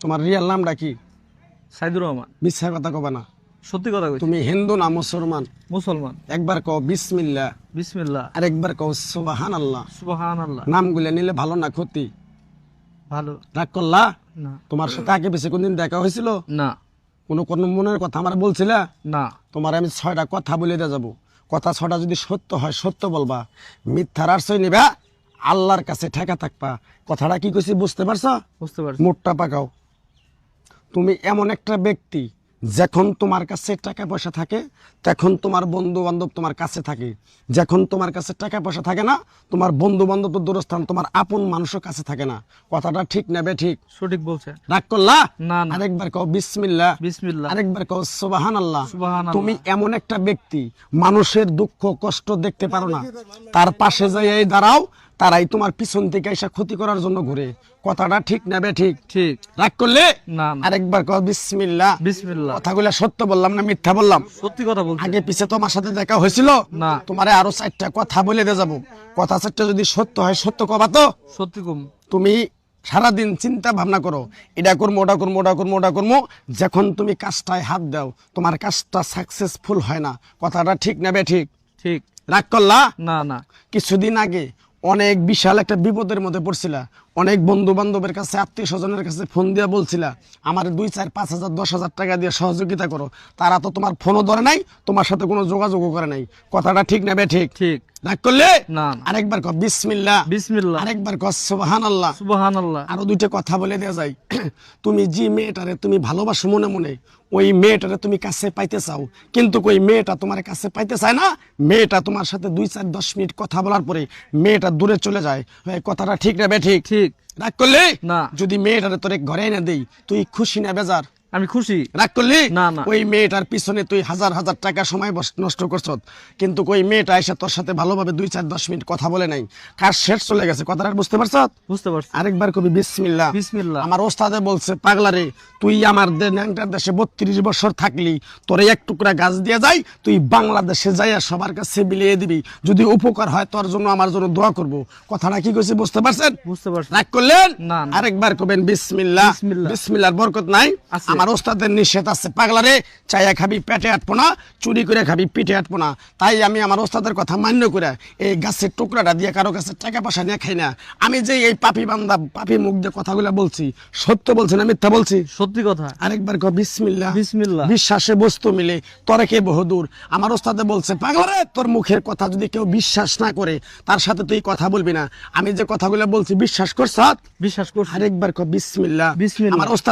তোমার রিয়েল নামটা কি? সাইদুর রহমান। মিথ্যা কথা কবে না, সত্যি কথা কইছি। তুমি হিন্দু না মুসলমান? মুসলমান। একবার কও বিসমিল্লাহ, বিসমিল্লাহ। আর একবার কও সুবহানাল্লাহ। সুবহানাল্লাহ। নামগুলো নিলে ভালো না ক্ষতি? ভালো। রাগ করলা? না তোমার সাথে আগে পিছে কোনদিন দেখা হয়েছিল? না কোনো কোনো মনের কথা আমার বলছিলা? না। তোমার আমি 6টা কথা বলে দিয়ে যাবো। কথা 6টা যদি সত্য হয় সত্য বলবা, মিথ্যার আশ্রয় নিবা, আল্লাহর কাছে ঠেকা থাকবা। কথাটা কি কইছি বুঝতে পারছো? বুঝতে পারছি। মুখটা পাকাও। তুমি এমন একটা ব্যক্তি, যখন তোমার কাছে টাকা পয়সা থাকে তখন তোমার বন্ধু বান্ধব তোমার কাছে থাকে, যখন তোমার কাছে টাকা পয়সা থাকে না তোমার বন্ধু বান্ধব তো দূরস্থান, তোমার আপন মানুষের কাছে থাকে না। কথাটা ঠিক না ঠিক? সঠিক বলছেন। রাগ করলা? না না। আরেকবার কও বিসমিল্লাহ, বিসমিল্লাহ। আরেকবার কও সুবহানাল্লাহ। সুবহানাল্লাহ। তুমি এমন একটা ব্যক্তি, মানুষের দুঃখ কষ্ট দেখতে পারো না, তার পাশে যাই দাঁড়াও, তারাই তোমার পিছন থেকে এসে ক্ষতি করার জন্য ঘুরে। কথাটা ঠিক না ঠিক? ঠিক। রাগ করলে? না না। আরেকবার কও বিসমিল্লাহ। বিসমিল্লাহ। কথাগুলো সত্য বললাম না মিথ্যা বললাম? সত্যি কথা বলছেন। আগে পিছে তোমার সাথে দেখা হয়েছিল? না। তোমারে আরো 4টা কথা বলে দিয়ে যাবো। কথা 4টা যদি সত্য হয় সত্য কবা তো? সত্যি কম। তুমি সারাদিন চিন্তা ভাবনা করো, এটা করবো ওটা করবো ওটা করবো ওটা করবো, যখন তুমি কাজটায় হাত দাও তোমার কাজটা সাকসেসফুল হয় না। কথাটা ঠিক না ঠিক? ঠিক। রাগ করলা? না না। কিছুদিন আগে অনেক বিশাল একটা বিপদের মধ্যে পড়ছিলা, অনেক বন্ধু বান্ধবের কাছে আত্মীয় স্বজনের কাছে ফোন দিয়ে বলছিলা আমার 2, 4, 5 হাজার 10 হাজার টাকা দিয়ে সহযোগিতা করো, তারা তো তোমার ফোনও ধরে নাই, তোমার সাথে কোনো যোগাযোগও করে নাই। কথাটা ঠিক না ঠিক? ঠিক। রাগ করলে? না না। আরেকবার কও বিসমিল্লাহ, বিসমিল্লাহ। আরেকবার কও সুবহানাল্লাহ। সুবহানাল্লাহ। আরো 2টা কথা বলে দেওয়া যায়। তুমি যে মেয়েটারে তুমি ভালোবাসো মনে মনে, ওই মেয়েটারে তুমি কাছে পাইতে চাও, কিন্তু ওই মেয়েটা তোমার কাছে পাইতে চায় না। মেয়েটা তোমার সাথে 2, 4, 10 মিনিট কথা বলার পরে মেয়েটা দূরে চলে যায়। এই কথাটা ঠিক না ঠিক? ঠিক। রাগ করলে? না। যদি মেয়েটারে তোরে ঘরে এনে দেই, তুই খুশি না বেজার? আমি খুশি। রাগ করলি? না না। ওই মেয়েটার পিছনে তুই হাজার হাজার টাকা সময় নষ্ট করছ, কিন্তু ওই মেয়েটা এসে তোর সাথে ভালোভাবে 2, 4, 10 মিনিট কথা বলে নাই, কাজ শেষ চলে গেছে। কথাটা বুঝতে পারছ? বুঝতে পারছি। আরেকবার কবি বিসমিল্লাহ। বিসমিল্লাহ। আমার ওস্তাদে বলছে পাগলারে, তুই আমার ন্যাংটার দেশে 32 বছর থাকলি, তোরে এক টুকরা গাছ দিয়ে যাই, তুই বাংলাদেশে যাইয়া সবার কাছে বিলিয়ে দিবি, যদি উপকার হয় তোর জন্য আমার জন্য দোয়া করব। কথাটা কি কইছে বুঝতে পারছেন? বুঝতে পারছি। রাগ করলেন? না না। আরেকবার কবেন বিসমিল্লাহ। বিসমিল্লাহ। বিসমিল্লাহর বরকত নাই? আছে। আমার ওস্তাদের নিষেধ আছে পাগলারে, চাইয়া খাবি পেটে আটবো না, চুরি করে খাবি পিঠে আটবো না। তাই আমি আমার ওস্তাদের কথা মান্য করে এই গাছের টুকরাটা দিয়ে কারো কাছে টাকা পয়সা নিয়ে খাই না। আমি যে এই পাপি বান্দা পাপি মুখ দিয়ে কথাগুলো বলছি, সত্য বলছি না মিথ্যা বলছি? সত্যি কথা। আরেকবার কও বিসমিল্লাহ। বিসমিল্লাহ। বিশ্বাসে বস্তু মিলে, তরে কে বহুদূর। আমার ওস্তাদে বলছে পাগলারে, তোর মুখের কথা যদি কেউ বিশ্বাস না করে তার সাথে তুই কথা বলবি না। আমি যে কথাগুলো বলছি বিশ্বাস করছ? বিশ্বাস করছি। আরেকবার কও বিসমিল্লাহ। বিসমিল্লাহ। আমার ওস্তাদ